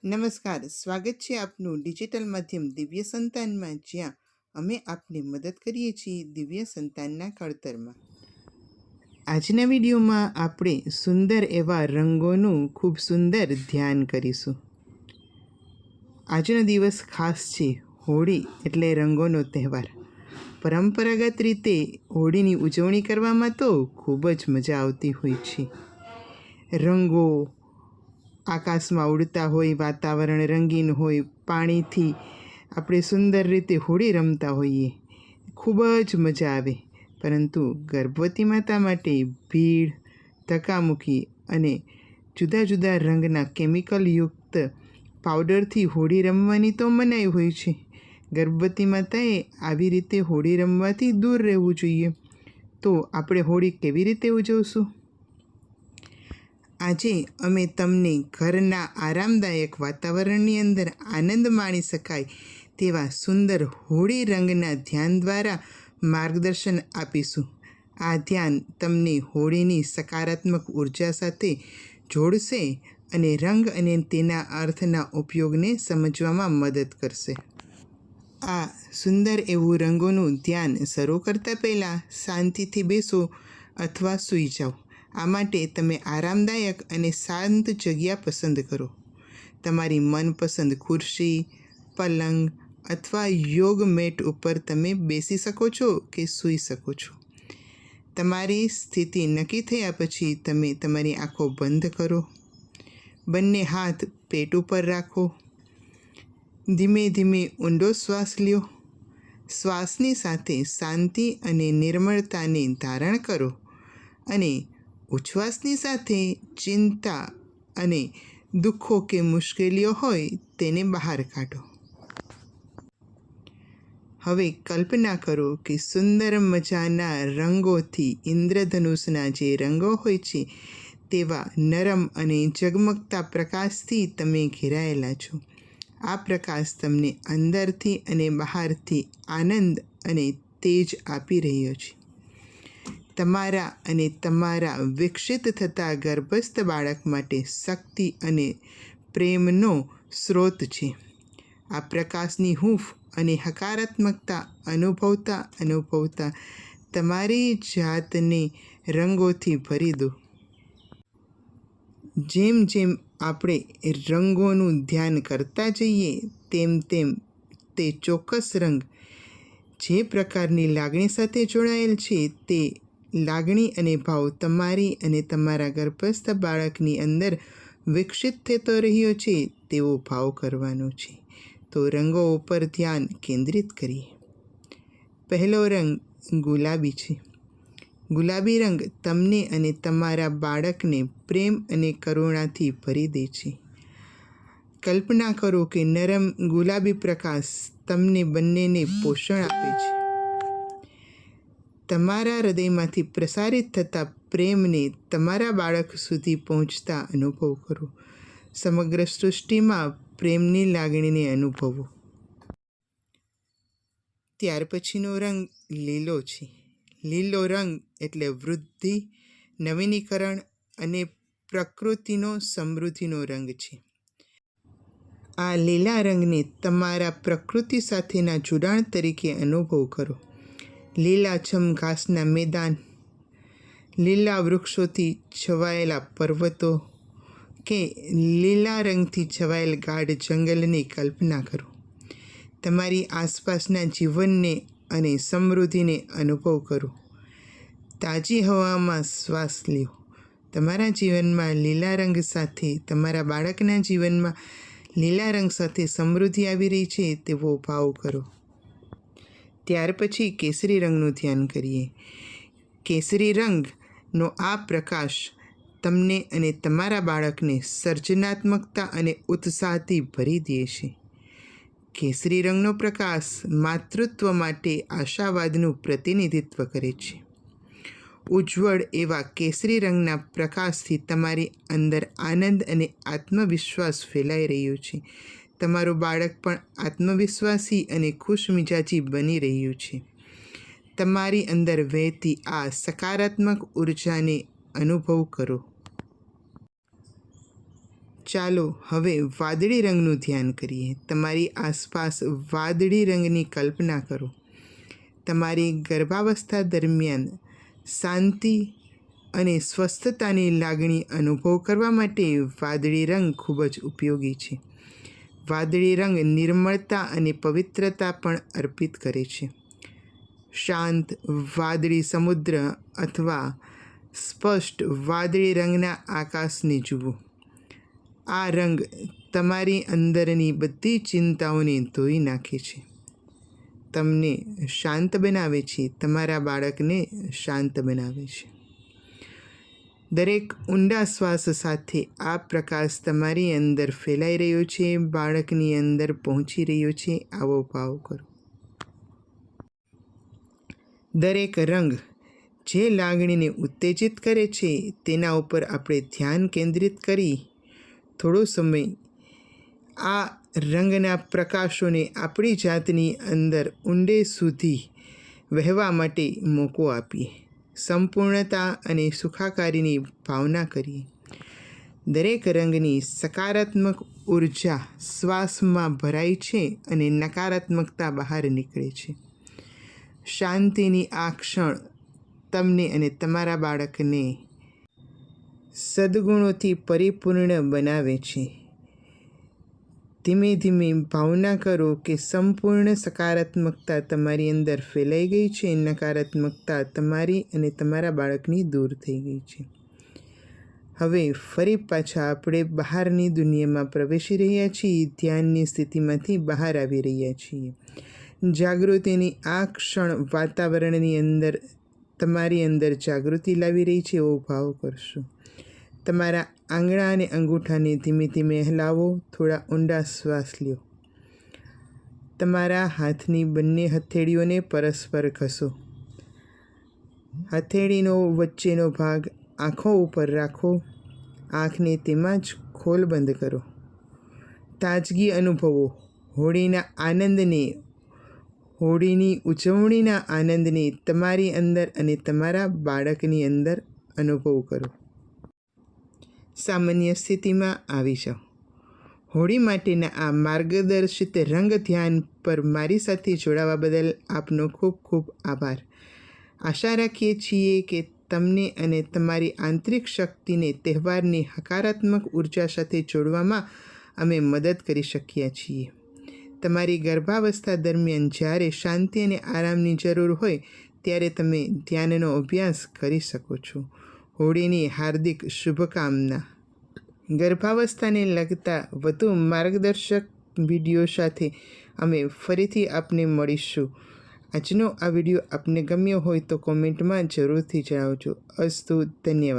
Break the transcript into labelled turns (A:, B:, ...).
A: નમસ્કાર, સ્વાગત છે આપનું ડિજિટલ માધ્યમ દિવ્ય સંતાનમાં, જ્યાં અમે આપને મદદ કરીએ છીએ દિવ્ય સંતાનના ઘડતરમાં. આજના વિડીયોમાં આપણે સુંદર એવા રંગોનું ખૂબ સુંદર ધ્યાન કરીશું. આજનો દિવસ ખાસ છે. હોળી એટલે રંગોનો તહેવાર. પરંપરાગત રીતે હોળીની ઉજવણી કરવામાં તો ખૂબ જ મજા આવતી હોય છે. રંગો આકાશમાં ઉડતા હોય, વાતાવરણ રંગીન હોય, પાણીથી આપણે સુંદર રીતે હોળી રમતા હોઈએ, ખૂબ જ મજા આવે. પરંતુ ગર્ભવતી માતા માટે ભીડ, ધક્કામુક્કી અને જુદા જુદા રંગના કેમિકલયુક્ત પાવડરથી હોળી રમવાની તો મનાઈ હોય છે. ગર્ભવતી માતાએ આવી રીતે હોળી રમવાથી દૂર રહેવું જોઈએ. તો આપણે હોળી કેવી રીતે ઉજવશું? આજે અમે તમને ઘરના આરામદાયક વાતાવરણની અંદર આનંદ માણી શકાય તેવા સુંદર હોળી રંગના ધ્યાન દ્વારા માર્ગદર્શન આપીશું. આ ધ્યાન તમને હોળીની સકારાત્મક ઉર્જા સાથે જોડશે અને રંગ અને તેના અર્થના ઉપયોગને સમજવામાં મદદ કરશે. આ સુંદર એવું રંગોનું ધ્યાન શરૂ કરતાં પહેલાં શાંતિથી બેસો અથવા સૂઈ જાઓ. આ માટે તમે આરામદાયક અને શાંત જગ્યા પસંદ કરો. તમારી મનપસંદ ખુરશી, પલંગ અથવા યોગ મેટ ઉપર તમે બેસી શકો છો કે સૂઈ શકો છો. તમારી સ્થિતિ નક્કી થયા પછી તમે તમારી આંખો બંધ કરો. બંને હાથ પેટ ઉપર રાખો. ધીમે ધીમે ઊંડો શ્વાસ લ્યો. શ્વાસની સાથે શાંતિ અને નિર્મળતાને ધારણ કરો અને ઉચ્છ્વાસની સાથે ચિંતા અને દુઃખો કે મુશ્કેલીઓ હોય તેને બહાર કાઢો. હવે કલ્પના કરો કે સુંદર મજાના રંગોથી ઇન્દ્રધનુષના જે રંગો હોય છે તેવા નરમ અને ઝગમગતા પ્રકાશથી તમે ઘેરાયેલા છો. આ પ્રકાશ તમને અંદરથી અને બહારથી આનંદ અને તેજ આપી રહ્યો છે. તમારા અને તમારા વિકસિત થતા ગર્ભસ્થ બાળક માટે શક્તિ અને પ્રેમનો સ્ત્રોત છે. આ પ્રકાશની હૂંફ અને હકારાત્મકતા અનુભવતા તમારી જાતને રંગોથી ભરી દો. જેમ જેમ આપણે રંગોનું ધ્યાન કરતા જઈએ તેમ તેમ તે ચોક્કસ રંગ જે પ્રકારની લાગણી સાથે જોડાયેલ છે તે લાગણી અને ભાવ તમારી અને તમારા ગર્ભસ્થ બાળકની અંદર વિકસિત થતો રહ્યો છે તેવો ભાવ કરવાનો છે. તો રંગો ઉપર ધ્યાન કેન્દ્રિત કરીએ. પહેલો રંગ ગુલાબી છે. ગુલાબી રંગ તમને અને તમારા બાળકને પ્રેમ અને કરુણાથી ભરી દે છે. કલ્પના કરો કે નરમ ગુલાબી પ્રકાશ તમને બંનેને પોષણ આપે છે. તમારા હૃદયમાંથી પ્રસારિત થતા પ્રેમને તમારા બાળક સુધી પહોંચતા અનુભવ કરો. સમગ્ર સૃષ્ટિમાં પ્રેમની લાગણીને અનુભવો. ત્યાર પછીનો રંગ લીલો છે. લીલો રંગ એટલે વૃદ્ધિ, નવીનીકરણ અને પ્રકૃતિનો સમૃદ્ધિનો રંગ છે. આ લીલા રંગને તમારા પ્રકૃતિ સાથેના જોડાણ તરીકે અનુભવ કરો. લીલાછમ ઘાસના મેદાન, લીલા વૃક્ષોથી છવાયેલા પર્વતો કે લીલા રંગથી છવાયેલ ગાઢ જંગલની કલ્પના કરો. તમારી આસપાસના જીવનને અને સમૃદ્ધિને અનુભવ કરો. તાજી હવામાં શ્વાસ લ્યો. તમારા જીવનમાં લીલા રંગ સાથે, તમારા બાળકના જીવનમાં લીલા રંગ સાથે સમૃદ્ધિ આવી રહી છે તેવો ભાવ કરો. ત્યાર પછી કેસરી રંગનું ધ્યાન કરીએ. કેસરી રંગનો આ પ્રકાશ તમને અને તમારા બાળકને સર્જનાત્મકતા અને ઉત્સાહથી ભરી દે છે. કેસરી રંગનો પ્રકાશ માતૃત્વ માટે આશાવાદનું પ્રતિનિધિત્વ કરે છે. ઉજ્જવળ એવા કેસરી રંગના પ્રકાશથી તમારી અંદર આનંદ અને આત્મવિશ્વાસ ફેલાઈ રહ્યો છે. તમારું બાળક પણ આત્મવિશ્વાસી અને ખુશમિજાજી બની રહ્યું છે. તમારી અંદર વહેતી આ સકારાત્મક ઉર્જાને અનુભવ કરો. ચાલો હવે વાદળી રંગનું ધ્યાન કરીએ. તમારી આસપાસ વાદળી રંગની કલ્પના કરો. તમારી ગર્ભાવસ્થા દરમિયાન શાંતિ અને સ્વસ્થતાની લાગણી અનુભવ કરવા માટે વાદળી રંગ ખૂબ જ ઉપયોગી છે. વાદળી રંગ નિર્મળતા અને પવિત્રતા પણ અર્પિત કરે છે. શાંત વાદળી સમુદ્ર અથવા સ્પષ્ટ વાદળી રંગના આકાશને જુઓ. આ રંગ તમારી અંદરની બધી ચિંતાઓને ધોઈ નાખે છે, તમને શાંત બનાવે છે, તમારા બાળકને શાંત બનાવે છે. દરેક ઊંડા શ્વાસ સાથે આ પ્રકાશ તમારી અંદર ફેલાઈ રહ્યો છે, બાળકની અંદર પહોંચી રહ્યો છે. આવો ભાવ કરો. દરેક રંગ જે લાગણીને ઉત્તેજિત કરે છે તેના ઉપર આપણે ધ્યાન કેન્દ્રિત કરી થોડો સમય આ રંગના પ્રકાશોને આપણી જાતની અંદર ઊંડે સુધી વહેવા માટે મોકો આપીએ. સંપૂર્ણતા અને સુખાકારીની ભાવના કરીએ. દરેક રંગની સકારાત્મક ઉર્જા શ્વાસમાં ભરાય છે અને નકારાત્મકતા બહાર નીકળે છે. શાંતિની આ ક્ષણ તમને અને તમારા બાળકને સદ્ગુણોથી પરિપૂર્ણ બનાવે છે. ધીમે ધીમે ભાવના કરો કે સંપૂર્ણ સકારાત્મકતા તમારી અંદર ફેલાઈ ગઈ છે, નકારાત્મકતા તમારી અને તમારા બાળકની દૂર થઈ ગઈ છે. હવે ફરી પાછા આપણે બહારની દુનિયામાં પ્રવેશી રહ્યા છીએ. ધ્યાનની સ્થિતિમાંથી બહાર આવી રહ્યા છીએ. જાગૃતિની આ ક્ષણ વાતાવરણની અંદર તમારી અંદર જાગૃતિ લાવી રહી છે એવો ભાવ કરશો. તમારા આંગળા અને અંગૂઠાને ધીમે ધીમે હલાવો. થોડા ઊંડા શ્વાસ લ્યો. તમારા હાથની બંને હથેળીઓને પરસ્પર ઘસો. હથેળીનો વચ્ચેનો ભાગ આંખો ઉપર રાખો. આંખને તેમાં જ ખોલ બંધ કરો. તાજગી અનુભવો. હોળીની ઉજવણીના આનંદને તમારી અંદર અને તમારા બાળકની અંદર અનુભવ કરો. સામાન્ય સ્થિતિમાં આવી જાઓ. હોળી માટેના આ માર્ગદર્શિત રંગ ધ્યાન પર મારી સાથે જોડાવા બદલ આપનો ખૂબ ખૂબ આભાર. આશા રાખીએ છીએ કે તમને અને તમારી આંતરિક શક્તિને તહેવારની હકારાત્મક ઉર્જા સાથે જોડવામાં અમે મદદ કરી શક્યા છીએ. તમારી ગર્ભાવસ્થા દરમિયાન જ્યારે શાંતિ અને આરામની જરૂર હોય ત્યારે તમે ધ્યાનનો અભ્યાસ કરી શકો છો. હોળીની હાર્દિક શુભકામના. ગર્ભાવસ્થાને લગતા વધુ માર્ગદર્શક વિડીયો સાથે અમે ફરીથી આપને મળીશું. આજનો આ વિડીયો આપને ગમ્યો હોય તો કોમેન્ટમાં જરૂરથી જણાવજો. અસ્તુ. ધન્યવાદ.